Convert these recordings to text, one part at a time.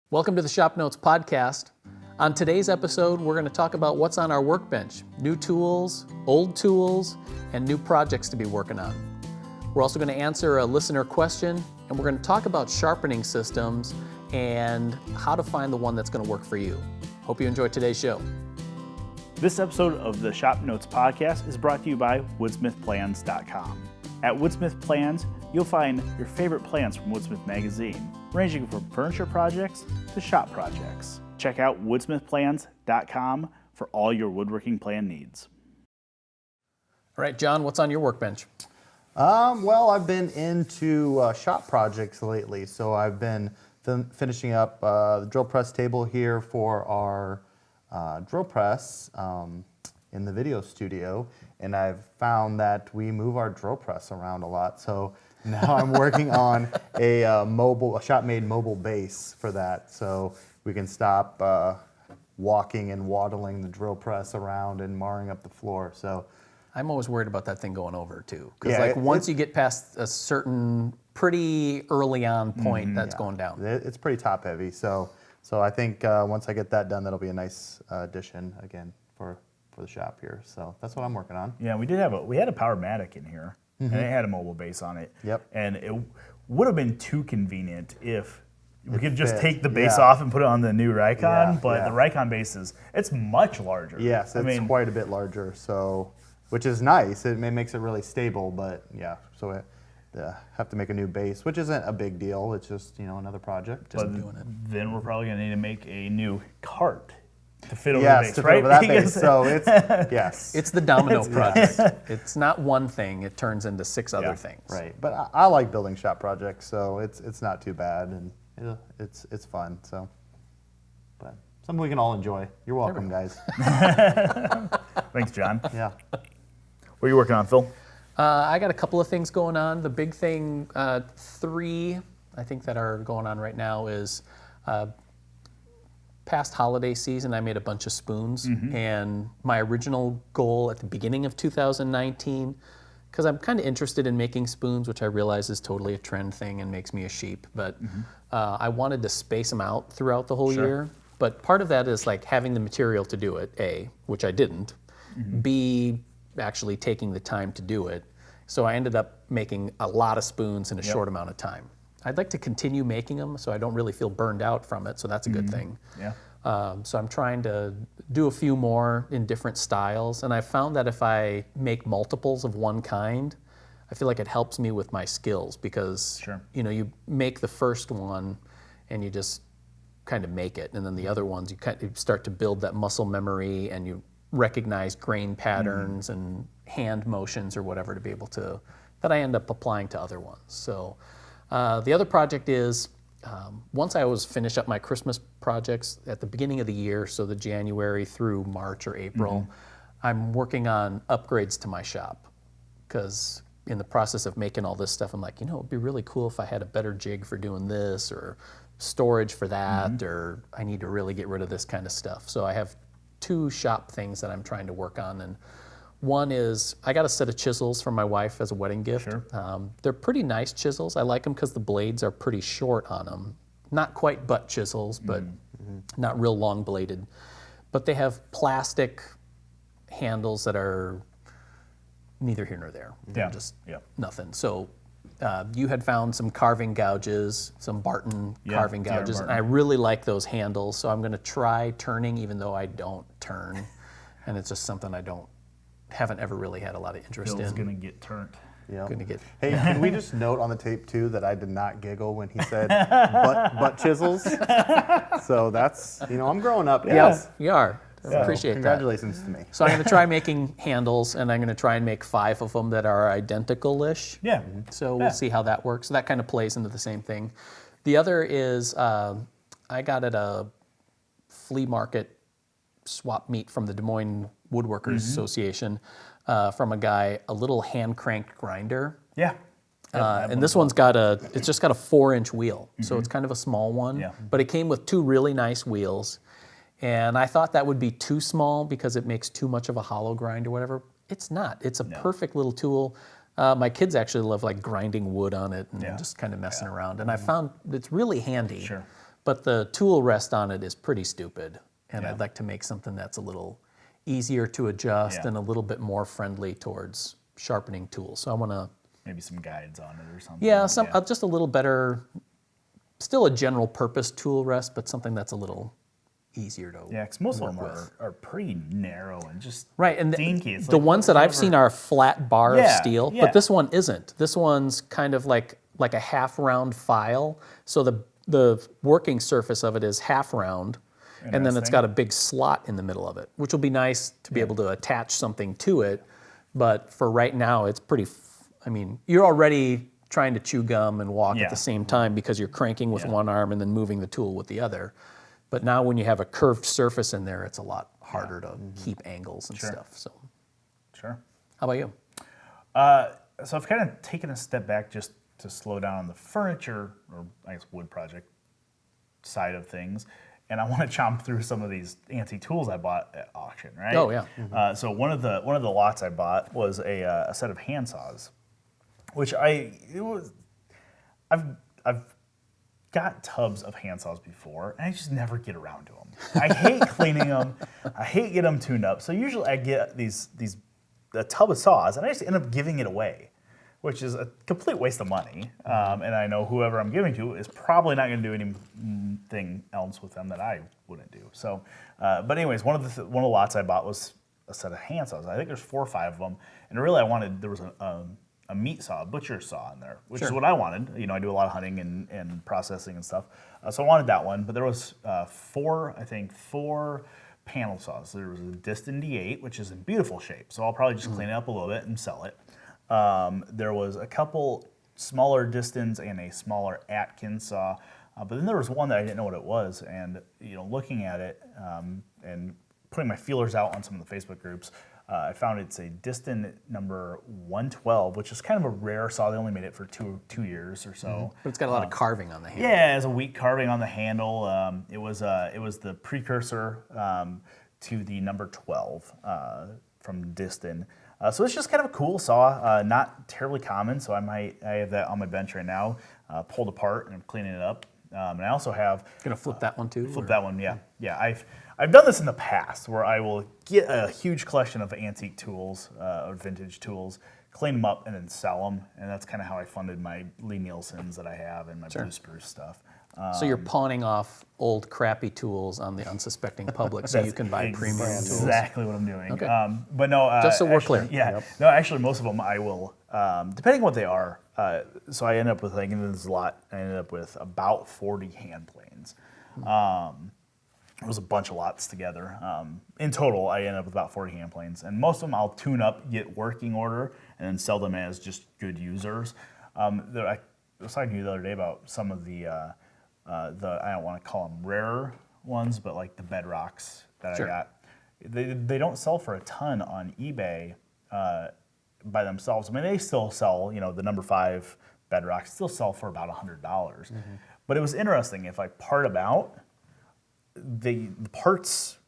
Welcome to the ShopNotes podcast. On today's episode, we're going to talk about what's on our workbench, new tools, old tools, and new projects to be working on. We're also going to answer a listener question, and we're going to talk about sharpening systems and how to find the one that's going to work for you. Hope you enjoyed today's show. This episode of the ShopNotes podcast is brought to you by WoodsmithPlans.com. At Woodsmith Plans, you'll find your favorite plans from Woodsmith Magazine, ranging from furniture projects to shop projects. Check out WoodsmithPlans.com for all your woodworking plan needs. All right, John, what's on your workbench? Well, I've been into shop projects lately, so I've been finishing up the drill press table here for our drill press in the video studio, and I've found that we move our drill press around a lot, so now I'm working on a shop-made mobile base for that, so we can stop walking and waddling the drill press around and marring up the floor. So I'm always worried about that thing going over too, because once you get past a certain pretty early on point, that's going down. It's pretty top heavy, so I think once I get that done, that'll be a nice addition again for the shop here. So that's what I'm working on. Yeah, we had a Powermatic in here, and it had a mobile base on it. Yep. And it would have been too convenient if we could just fit. take the base off and put it on the new Rikon, but yeah. the Rikon base it's much larger. Yes, it's quite a bit larger, so which is nice. It makes it really stable, but yeah, so I have to make a new base, which isn't a big deal. It's just another project. But then we're probably gonna need to make a new cart to fit over yes, the base, to right? fit over that base. So it's yes, It's the domino project. It's not one thing; it turns into six other things. right. But I like building shop projects, so it's not too bad, and it's fun. So, but something we can all enjoy. You're welcome, guys. Thanks, John. Yeah. What are you working on, Phil? I got a couple of things going on. The big thing, three, I think, that are going on right now is past holiday season, I made a bunch of spoons. And my original goal at the beginning of 2019, because I'm kind of interested in making spoons, which I realize is totally a trend thing and makes me a sheep, but I wanted to space them out throughout the whole year. But part of that is like having the material to do it, A, which I didn't, B, actually taking the time to do it. So I ended up making a lot of spoons in a short amount of time. I'd like to continue making them so I don't really feel burned out from it, so that's a good thing. Yeah. So I'm trying to do a few more in different styles, and I found that if I make multiples of one kind, I feel like it helps me with my skills because you make the first one and you just kind of make it, and then the other ones you kind of start to build that muscle memory and you recognize grain patterns and hand motions or whatever to be able to, that I end up applying to other ones. So the other project is, once I was finish up my Christmas projects at the beginning of the year, so the January through March or April, I'm working on upgrades to my shop because in the process of making all this stuff, I'm like, it'd be really cool if I had a better jig for doing this or storage for that, or I need to really get rid of this kind of stuff. So I have two shop things that I'm trying to work on, and one is I got a set of chisels from my wife as a wedding gift. They're pretty nice chisels. I like them because the blades are pretty short on them. Not quite butt chisels, but not real long bladed. But they have plastic handles that are neither here nor there. They're just nothing. So you had found some carving gouges, some Barton carving gouges, and I really like those handles. So I'm going to try turning, even though I don't turn, and it's just something I haven't ever really had a lot of interest in. Phil's gonna get turned. Hey, can we just note on the tape too that I did not giggle when he said butt chisels? So that's I'm growing up, guys. Yes, you are. I appreciate congratulations to me. So I'm going to try making handles, and I'm going to try and make 5 of them that are identical-ish. Yeah. So we'll see how that works. So that kind of plays into the same thing. The other is I got at a flea market swap meet from the Des Moines Woodworkers Association from a guy, a little hand-cranked grinder. Yeah. And this one's it's just got a 4-inch wheel. So it's kind of a small one, but it came with 2 really nice wheels. And I thought that would be too small because it makes too much of a hollow grind or whatever. It's not. It's a perfect little tool. My kids actually love like grinding wood on it and just kind of messing around. And I found it's really handy. but the tool rest on it is pretty stupid. And Yeah. I'd like to make something that's a little easier to adjust Yeah. and a little bit more friendly towards sharpening tools. So I want to, Maybe some guides on it or something. just a little better, still a general purpose tool rest, but something that's a little easier to Yeah, because most of them work with. are pretty narrow and just Right, and dinky. It's the like ones that I've whatever- seen are a flat bar of Yeah, steel, yeah. but this one isn't. This one's kind of like a half round file. So the working surface of it is half round, and then it's Interesting. got a big slot in the middle of it, which will be nice to be able to attach something to it. But for right now, it's pretty. You're already trying to chew gum and walk Yeah. at the same time because you're cranking with one arm and then moving the tool with the other. But now when you have a curved surface in there, it's a lot harder to keep angles and stuff. So, Sure. how about you? So I've kind of taken a step back just to slow down on the furniture, or I guess wood project side of things, and I want to chomp through some of these antique tools I bought at auction, right? Oh, yeah. So one of the lots I bought was a set of hand saws, which I've got tubs of hand saws before, and I just never get around to them. I hate cleaning them. I hate getting them tuned up. So usually I get a tub of saws, and I just end up giving it away, which is a complete waste of money. And I know whoever I'm giving to is probably not going to do anything else with them that I wouldn't do. So, but anyways, one of the lots I bought was a set of hand saws. I think there's 4 or 5 of them, and really there was a meat saw, a butcher saw in there, which is what I wanted. You know, I do a lot of hunting and processing and stuff, so I wanted that one. But there was 4 panel saws. There was a Distin D8, which is in beautiful shape, so I'll probably just clean it up a little bit and sell it. There was a couple smaller Distins and a smaller Atkins saw, but then there was one that I didn't know what it was, and looking at it and putting my feelers out on some of the Facebook groups, I found it's a Distin number 112, which is kind of a rare saw. They only made it for two years or so. But it's got a lot of carving on the handle. Yeah, it has a weak carving on the handle. It was the precursor to the number 12 from Distin. So it's just kind of a cool saw, not terribly common. So I have that on my bench right now, pulled apart, and I'm cleaning it up. And I also have Gonna flip that one too? flip that one. Yeah, yeah. I've done this in the past where I will get a huge collection of antique tools or vintage tools, clean them up, and then sell them. And that's kind of how I funded my Lee Nielsen's that I have and my Blue Spruce stuff. So you're pawning off old crappy tools on the unsuspecting public so you can buy premium tools. Exactly what I'm doing. Okay. But no, Just so we're actually, clear. Yeah. Yep. No, actually, most of them I will, depending on what they are. So I end up with, like, in this lot, I ended up with about 40 hand planes. It was a bunch of lots together. In total, I ended up with about 40 hand planes, and most of them I'll tune up, get working order, and then sell them as just good users. I was talking to you the other day about some of the I don't want to call them rarer ones, but like the bedrocks that I got. They don't sell for a ton on eBay by themselves. I mean, they still sell, the number 5 bedrocks still sell for about $100. But it was interesting. If I part them out, the parts,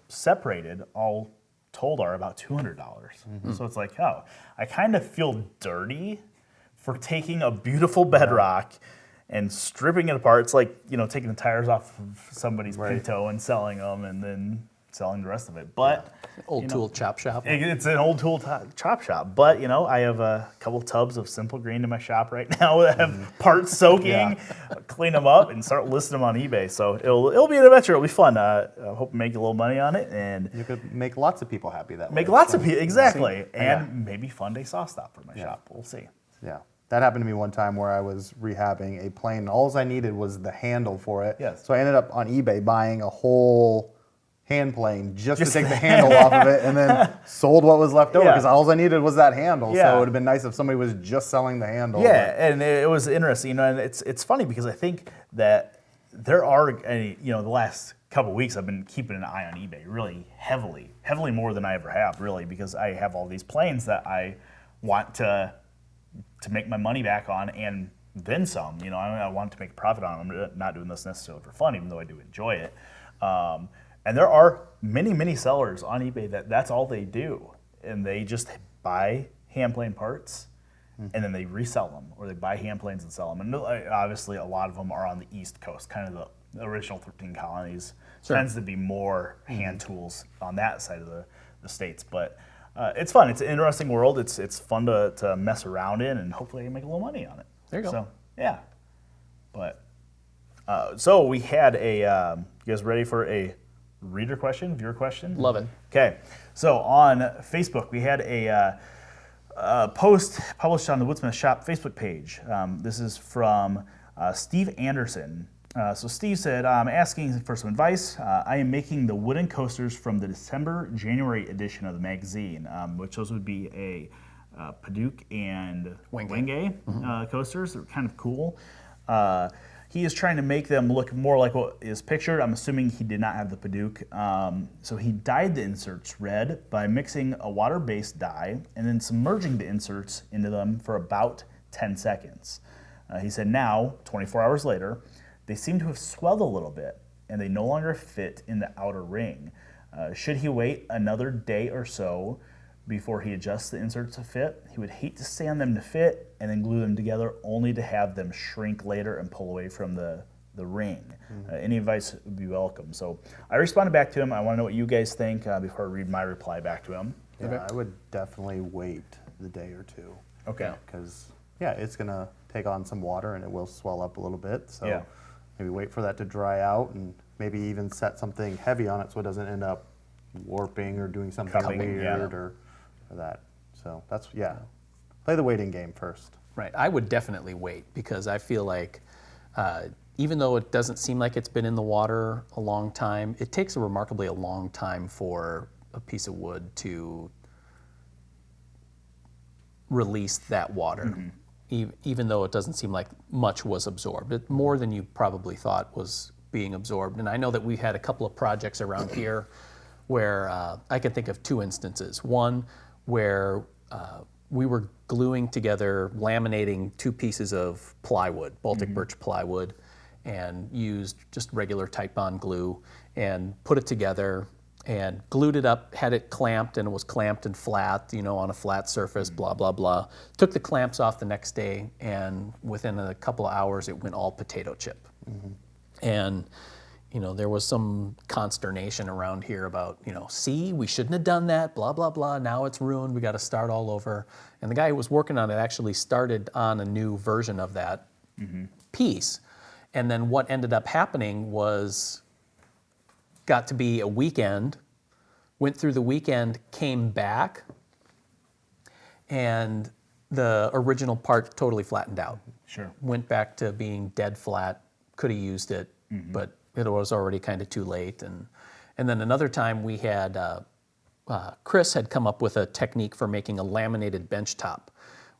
separated, all told are about $200. So it's like, oh, I kind of feel dirty for taking a beautiful bedrock and stripping it apart. It's like, taking the tires off of somebody's Pinto and selling them and then selling the rest of it. But Old tool chop shop. it's an old tool chop shop. But, I have a couple tubs of Simple Green in my shop right now that have parts soaking. Clean them up and start listing them on eBay. So it'll be an adventure. It'll be fun. I hope to make a little money on it and You could make lots of people happy that way. make lots of people. Exactly. And maybe fund a saw stop for my shop. We'll see. Yeah. That happened to me one time where I was rehabbing a plane. And all I needed was the handle for it. Yes. So I ended up on eBay buying a whole hand plane just to take the handle off of it, and then sold what was left over because all I needed was that handle. Yeah. So it would have been nice if somebody was just selling the handle. Yeah, and it was interesting, and it's funny because I think that there are, the last couple of weeks I've been keeping an eye on eBay really heavily more than I ever have, really, because I have all these planes that I want to make my money back on and then some. I want to make a profit on them. I'm not doing this necessarily for fun, even though I do enjoy it. And there are many sellers on eBay that's all they do, and they just buy hand plane parts and then they resell them, or they buy hand planes and sell them. And obviously, a lot of them are on the East Coast, kind of the original 13 colonies. Sure. Tends to be more hand tools on that side of the states, but it's fun. It's an interesting world. It's fun to mess around in, and hopefully I can make a little money on it. There you go. So yeah, but so we had you guys ready for a reader question, viewer question? Love it. Okay, so on Facebook we had a post published on the Woodsmith Shop Facebook page. This is from Steve Anderson. So Steve said, I'm asking for some advice. I am making the wooden coasters from the December-January edition of the magazine, which those would be a Paduke and Wenge coasters. They're kind of cool. He is trying to make them look more like what is pictured. I'm assuming he did not have the Paduke. So he dyed the inserts red by mixing a water-based dye and then submerging the inserts into them for about 10 seconds. He said now, 24 hours later, they seem to have swelled a little bit, and they no longer fit in the outer ring. Should he wait another day or so before he adjusts the inserts to fit? He would hate to sand them to fit and then glue them together only to have them shrink later and pull away from the ring. Any advice would be welcome. So I responded back to him. I want to know what you guys think before I read my reply back to him. Yeah, Okay. I would definitely wait the day or two. Okay. Because, yeah, it's going to take on some water and it will swell up a little bit. So Yeah. maybe wait for that to dry out and maybe even set something heavy on it so it doesn't end up warping or doing something Cupping, weird yeah. or that. So that's, yeah, play the waiting game first. Right. I would definitely wait because I feel like even though it doesn't seem like it's been in the water a long time, it takes a remarkably long time for a piece of wood to release that water, even though it doesn't seem like much was absorbed. It, more than you probably thought was being absorbed. And I know that we had a couple of projects around here where I can think of two instances. One where we were gluing together, laminating two pieces of plywood, Baltic birch plywood, and used just regular Titebond glue and put it together and glued it up, had it clamped, and it was clamped and flat, you know, on a flat surface, blah, blah, blah. Took the clamps off the next day, and within a couple of hours, it went all potato chip. And, you know, there was some consternation around here about, you know, see, we shouldn't have done that, blah, blah, blah. Now it's ruined. We got to start all over. And the guy who was working on it actually started on a new version of that piece. And then what ended up happening was got to be a weekend, went through the weekend, came back, and the original part totally flattened out. Sure. Went back to being dead flat, could have used it, but it was already kind of too late. And then another time we had, Chris had come up with a technique for making a laminated bench top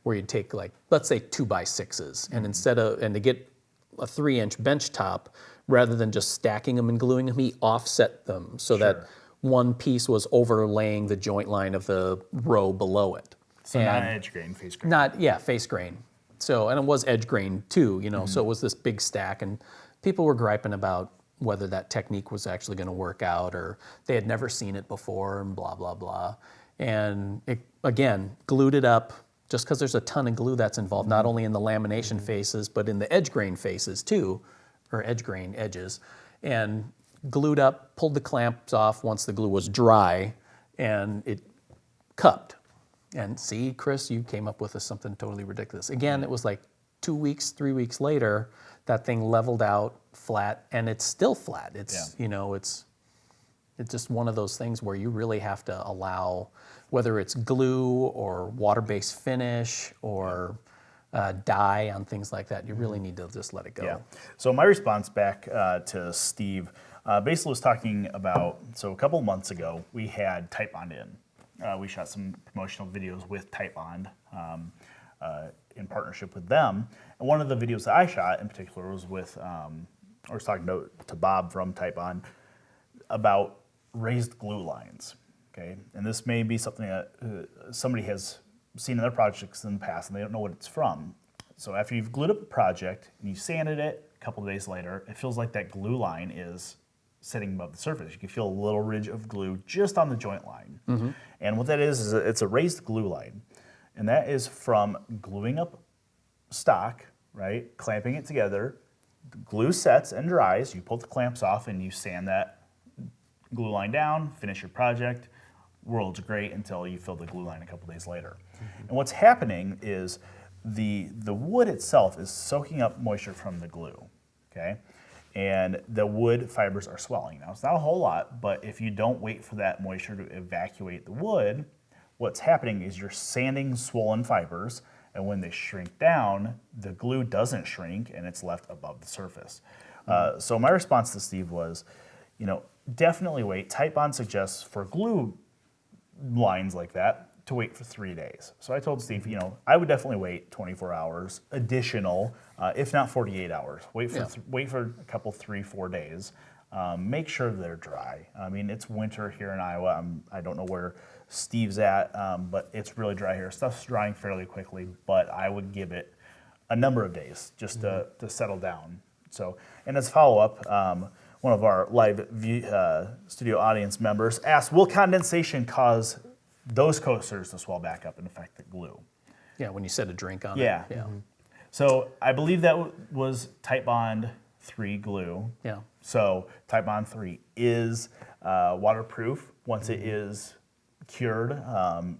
where you'd take like, let's say 2x6s, and instead of, and to get a 3-inch bench top, rather than just stacking them and gluing them, he offset them so that one piece was overlaying the joint line of the row below it. So not edge grain, face grain. Not, yeah, face grain. So, and it was edge grain too, you know, so it was this big stack, and people were griping about whether that technique was actually going to work out, or they had never seen it before, and blah, blah, blah. And it, again, glued it up, just because there's a ton of glue that's involved, not only in the lamination phases, but in the edge grain phases too, or edge grain edges, and glued up, pulled the clamps off once the glue was dry, and it cupped. And see, Chris, you came up with something totally ridiculous. Again, it was like 2 weeks, 3 weeks later, that thing leveled out flat, and it's still flat. It's, you know, it's just one of those things where you really have to allow, whether it's glue or water-based finish or dye on things like that, you really need to just let it go. Yeah. So my response back to Steve basically was talking about, so a couple months ago, we had Titebond in. We shot some promotional videos with Titebond in partnership with them. And one of the videos that I shot in particular was with, I was talking to Bob from Titebond about raised glue lines. Okay, and this may be something that somebody has seen in their projects in the past and they don't know what it's from. So after you've glued up a project and you sanded it a couple of days later, it feels like that glue line is sitting above the surface. You can feel a little ridge of glue just on the joint line. And what that is it's a raised glue line. and that is from gluing up stock, right? Clamping it together. The glue sets and dries. You pull the clamps off and you sand that glue line down, finish your project. World's great until you fill the glue line a couple days later. And what's happening is the wood itself is soaking up moisture from the glue, okay? And the wood fibers are swelling. Now, it's not a whole lot, but if you don't wait for that moisture to evacuate the wood, what's happening is you're sanding swollen fibers, and when they shrink down, the glue doesn't shrink and it's left above the surface. So my response to Steve was, definitely wait. Titebond suggests for glue lines like that to wait for 3 days. So I told Steve, I would definitely wait 24 hours additional, if not 48 hours. Wait for a couple, 3-4 days. Make sure they're dry. I mean, it's winter here in Iowa. I don't know where Steve's at, but it's really dry here. Stuff's drying fairly quickly, but I would give it a number of days just to settle down. So, and as follow-up, one of our live studio audience members asked, will condensation cause those coasters to swell back up and affect the glue? Yeah, when you set a drink on Yeah. it. Yeah. So I believe that was Titebond 3 glue. Yeah. So Titebond 3 is waterproof once it is cured.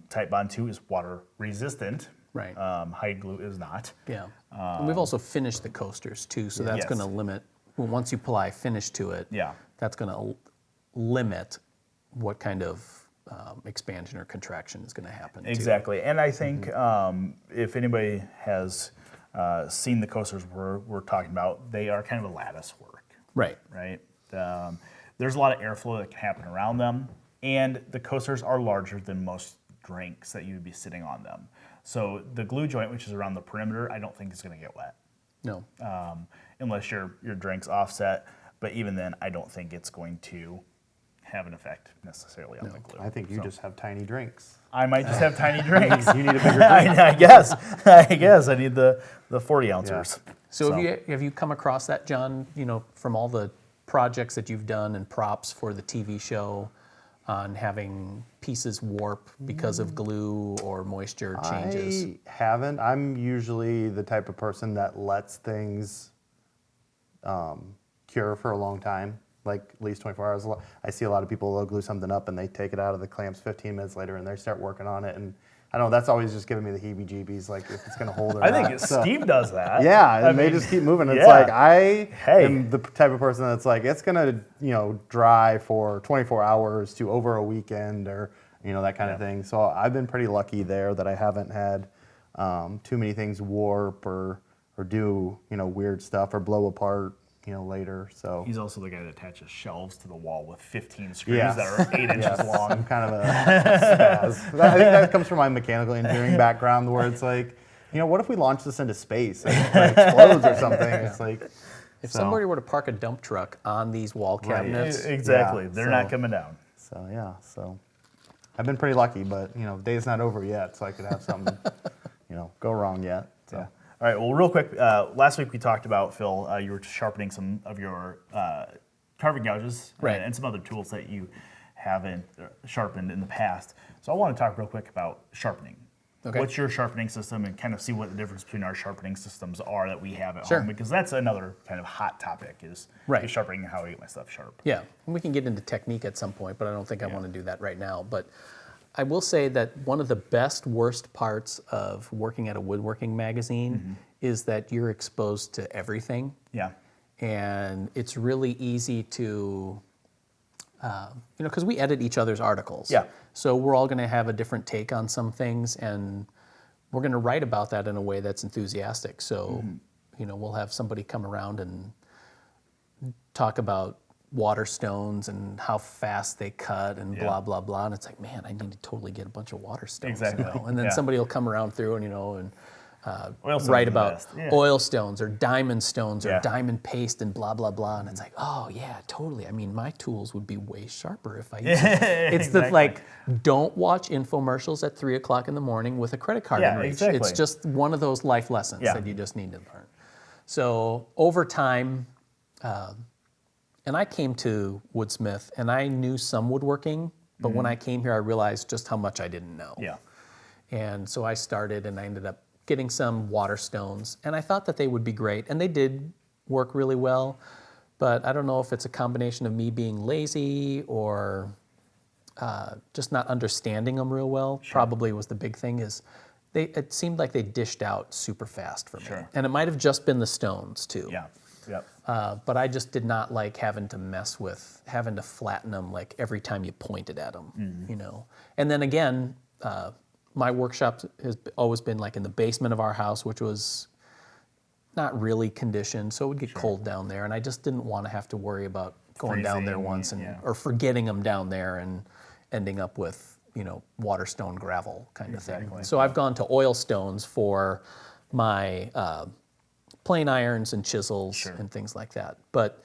Titebond 2 is water resistant. Right. Hide glue is not. Yeah. And we've also finished the coasters too, so that's Yes. going to limit, once you apply finish to it, Yeah. that's going to limit what kind of expansion or contraction is going to happen. Exactly. And I think if anybody has seen the coasters we're talking about, they are kind of a lattice work. Right. Right? There's a lot of airflow that can happen around them, and the coasters are larger than most drinks that you would be sitting on them. So the glue joint, which is around the perimeter, I don't think is going to get wet. No. Unless your drink's offset. But even then, I don't think it's going to have an effect necessarily on the glue. I think you just have tiny drinks. I might just have tiny drinks. You need a bigger drink. I guess. I need the 40 ouncers. Yeah. So have you come across that, John, from all the projects that you've done and props for the TV show on having pieces warp because of glue or moisture changes? I haven't. I'm usually the type of person that lets things cure for a long time, like at least 24 hours. I see a lot of people, they'll glue something up and they take it out of the clamps 15 minutes later and they start working on it. And I don't know, that's always just giving me the heebie-jeebies, like if it's going to hold or I not. think Steve does that. Yeah, and they just keep moving. It's yeah. like I am the type of person that's like, it's going to, dry for 24 hours to over a weekend or, that kind of thing. So I've been pretty lucky there that I haven't had too many things warp or do, weird stuff or blow apart, later. So he's also the guy that attaches shelves to the wall with 15 screws that are 8 inches long. I'm kind of a spaz. I think that comes from my mechanical engineering background where it's like, what if we launch this into space and it explodes or something? It's like, if somebody were to park a dump truck on these wall cabinets. Exactly. Yeah, They're not coming down. So I've been pretty lucky, but day's not over yet, so I could have something, go wrong yet. So. Yeah. All right, well, real quick, last week we talked about, Phil, you were sharpening some of your carving gouges and some other tools that you haven't sharpened in the past. So I want to talk real quick about sharpening. Okay. What's your sharpening system and kind of see what the difference between our sharpening systems are that we have at home, because that's another kind of hot topic is sharpening and how I get my stuff sharp. Yeah, and we can get into technique at some point, but I don't think I want to do that right now. But I will say that one of the worst parts of working at a woodworking magazine is that you're exposed to everything. Yeah. And it's really easy to, because we edit each other's articles. Yeah. So we're all going to have a different take on some things, and we're going to write about that in a way that's enthusiastic. So, we'll have somebody come around and talk about water stones and how fast they cut and blah, blah, blah. And it's like, man, I need to totally get a bunch of water stones. Exactly. And then somebody will come around through and, Oil stones write are the about best. Yeah. oil stones or diamond stones or diamond paste and blah, blah, blah. And it's like, oh, yeah, totally. I mean, my tools would be way sharper if I used it. It's don't watch infomercials at 3 o'clock in the morning with a credit card in reach. Exactly. It's just one of those life lessons that you just need to learn. So over time, and I came to Woodsmith, and I knew some woodworking, but when I came here, I realized just how much I didn't know. Yeah. And so I started, and I ended up getting some water stones, and I thought that they would be great, and they did work really well, but I don't know if it's a combination of me being lazy or just not understanding them real well. Probably was the big thing. Is it seemed like they dished out super fast for me, and it might have just been the stones too. Yeah. Yep. But I just did not like having to flatten them like every time you pointed at them, you know. And then again, my workshop has always been like in the basement of our house, which was not really conditioned, so it would get cold down there, and I just didn't want to have to worry about going down there once or forgetting them down there and ending up with, you know, water stone gravel kind of thing. So I've gone to oil stones for my plane irons and chisels and things like that. But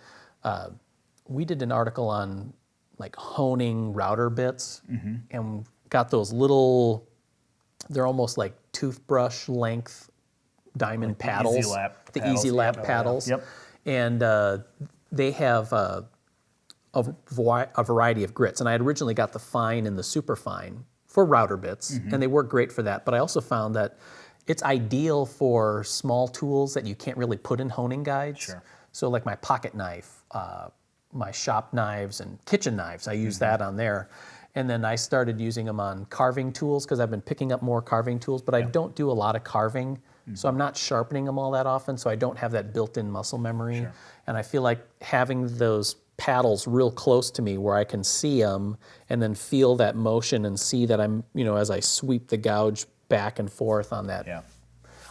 we did an article on like honing router bits and got those little, they're almost like toothbrush length diamond paddles. Easy lap paddles. Yep. And they have a variety of grits. And I had originally got the fine and the super fine for router bits, and they work great for that. But I also found that it's ideal for small tools that you can't really put in honing guides. So like my pocket knife, my shop knives and kitchen knives, I use that on there. And then I started using them on carving tools because I've been picking up more carving tools, but I don't do a lot of carving. So I'm not sharpening them all that often, so I don't have that built-in muscle memory. And I feel like having those paddles real close to me where I can see them and then feel that motion and see that I'm, you know, as I sweep the gouge back and forth on that,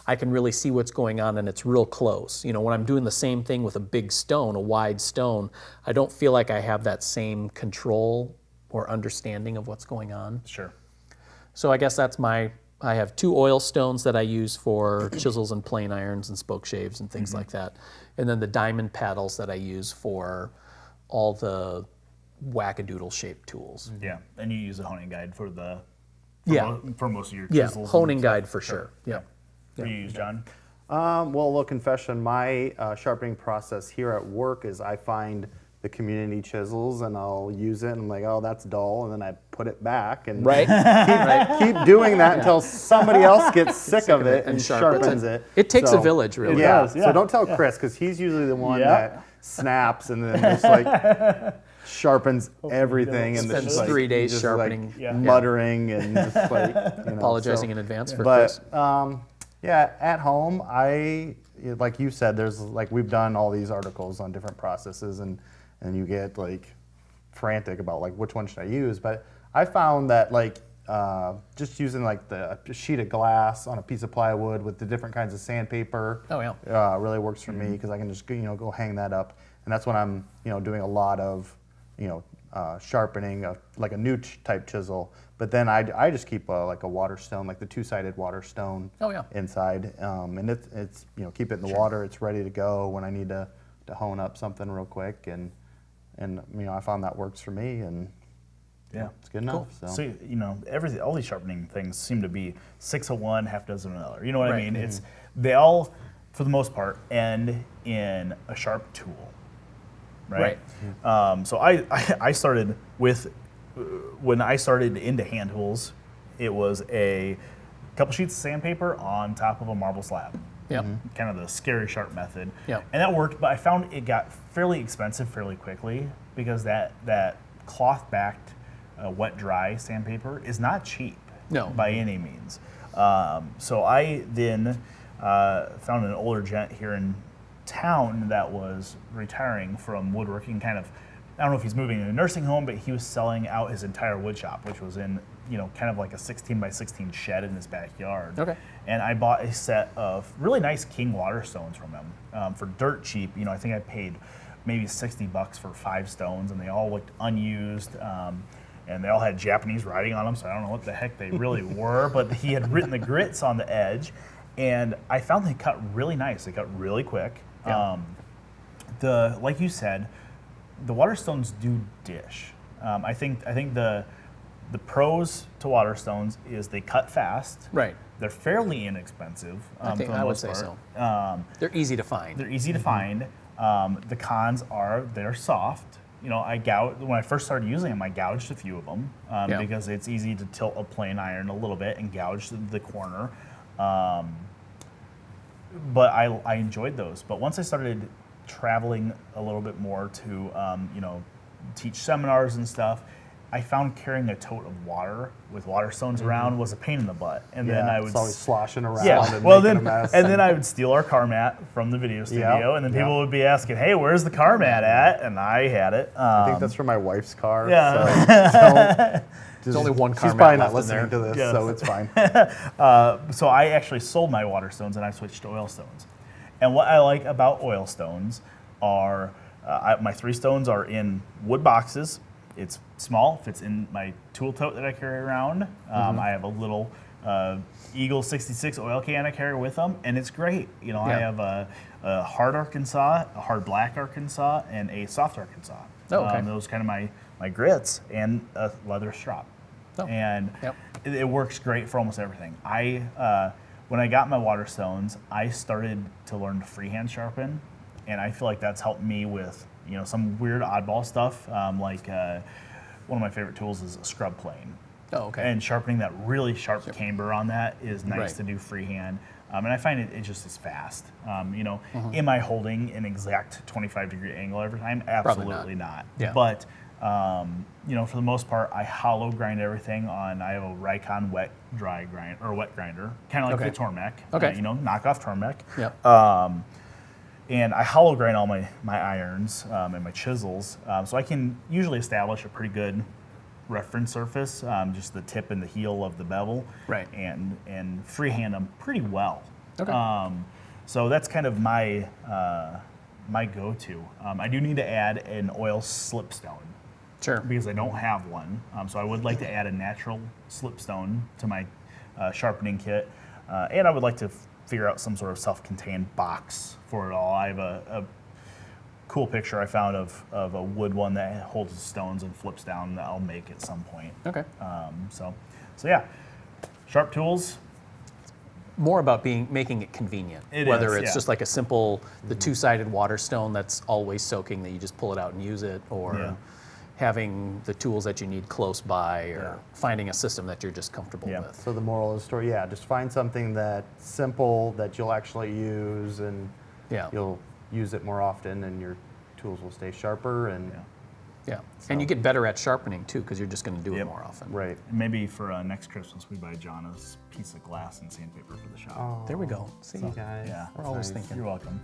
I can really see what's going on, and it's real close. You know, when I'm doing the same thing with a big stone, a wide stone, I don't feel like I have that same control or understanding of what's going on. So I guess that's I have 2 oil stones that I use for chisels and plane irons and spoke shaves and things like that. And then the diamond paddles that I use for all the wackadoodle shaped tools. Yeah, and you use a honing guide for for most of your Yeah, chisels. honing guide for sure. Yeah. What do you use, John? Well, a little confession, my sharpening process here at work is I find the community chisels and I'll use it and I'm like, oh, that's dull, and then I put it back and keep doing that until somebody else gets sick of it and sharpens it. It takes a village, really. It does. So don't tell Chris, because he's usually the one that snaps and then just like sharpens everything and Spends just 3 days just sharpening, like muttering and just like, you know, apologizing in advance for Chris. Yeah, at home, like you said, there's like we've done all these articles on different processes, and you get like frantic about like which one should I use. But I found that like just using like a sheet of glass on a piece of plywood with the different kinds of sandpaper, really works for me, because I can just go hang that up, and that's when I'm doing a lot of sharpening of like a new type chisel. But then I just keep like a water stone, like the 2-sided water stone inside, and it's keep it in the water. It's ready to go when I need to hone up something real quick, and I found that works for me, and it's good enough. So everything, all these sharpening things seem to be 6 of one, half dozen of another. You know what I mean? It's they all, for the most part, end in a sharp tool, right? So I started with. When I started into hand tools, it was a couple sheets of sandpaper on top of a marble slab. Kind of the scary sharp method. And that worked, but I found it got fairly expensive fairly quickly, because that cloth-backed wet dry sandpaper is not cheap by any means. So I then found an older gent here in town that was retiring from woodworking, I don't know if he's moving to a nursing home, but he was selling out his entire wood shop, which was in, kind of like a 16 by 16 shed in his backyard. And I bought a set of really nice king water stones from him for dirt cheap. I think I paid maybe $60 for 5 stones, and they all looked unused. And they all had Japanese writing on them, so I don't know what the heck they really were, but he had written the grits on the edge, and I found they cut really nice. They cut really quick. Like you said, the water stones do dish. I think the pros to water stones is they cut fast. They're fairly inexpensive. I would say so. They're easy to find. They're easy to find. The cons are they're soft. I gouged, when I first started using them, I gouged a few of them because it's easy to tilt a plane iron a little bit and gouge the corner. But I enjoyed those. But once I started traveling a little bit more to, teach seminars and stuff, I found carrying a tote of water with water stones around was a pain in the butt. And then I would it's always sloshing around and well, making a mess. and then I would steal our car mat from the video studio, and then people would be asking, "Hey, where's the car mat at?" And I had it. I think that's for my wife's car. Yeah. So There's only one car She's mat probably not left in listening to this, so it's fine. So I actually sold my water stones, and I switched to oil stones. And what I like about oil stones are my 3 stones are in wood boxes. It's small, fits in my tool tote that I carry around. I have a little Eagle 66 oil can I carry with them, and it's great. I have a hard Arkansas, a hard black Arkansas, and a soft Arkansas. Oh, okay. Those kind of my grits, and a leather strap. Oh, And yep. it works great for almost everything. When I got my water stones, I started to learn to freehand sharpen, and I feel like that's helped me with some weird oddball stuff. Like one of my favorite tools is a scrub plane. Oh, okay. And sharpening that really sharp camber on that is nice Right. to do freehand. And I find it just is fast. Am I holding an exact 25-degree angle every time? Absolutely not. Yeah. But for the most part, I hollow grind everything on. I have a Rikon wet grinder, kind of like Okay. the Tormek. Okay. Knockoff Tormek. Yep. And I hollow grind all my irons and my chisels, so I can usually establish a pretty good reference surface, just the tip and the heel of the bevel, Right. and freehand them pretty well. Okay. So that's kind of my my go-to. I do need to add an oil slipstone Sure. because I don't have one. So I would like to add a natural slipstone to my sharpening kit, and I would like to figure out some sort of self-contained box for it all. I have a cool picture I found of a wood one that holds the stones and flips down that I'll make at some point. Okay. So yeah, sharp tools. More about making it convenient. It Whether is, it's yeah. just like a simple, the 2-sided water stone that's always soaking that you just pull it out and use it, or Yeah. having the tools that you need close by, or finding a system that you're just comfortable Yeah. with. So the moral of the story, just find something that's simple that you'll actually use, and Yeah. you'll use it more often, and your tools will stay sharper. And Yeah. And you get better at sharpening too, because you're just going to do it Yep. more often. right. Maybe for next Christmas we buy John a piece of glass and sandpaper for the shop. There we go. See, Guys, Yeah. we're always thinking. You're welcome.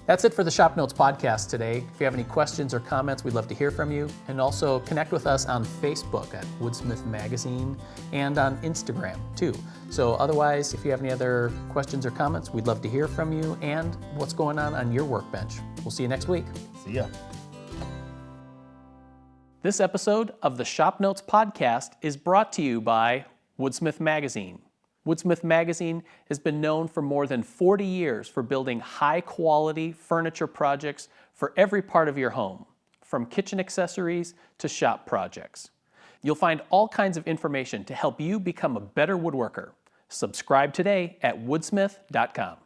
That's it for the Shop Notes podcast today. If you have any questions or comments, we'd love to hear from you. And also connect with us on Facebook at Woodsmith Magazine and on Instagram too. So otherwise, if you have any other questions or comments, we'd love to hear from you and what's going on your workbench. We'll see you next week. See ya. This episode of the Shop Notes podcast is brought to you by Woodsmith Magazine. Woodsmith Magazine has been known for more than 40 years for building high-quality furniture projects for every part of your home, from kitchen accessories to shop projects. You'll find all kinds of information to help you become a better woodworker. Subscribe today at woodsmith.com.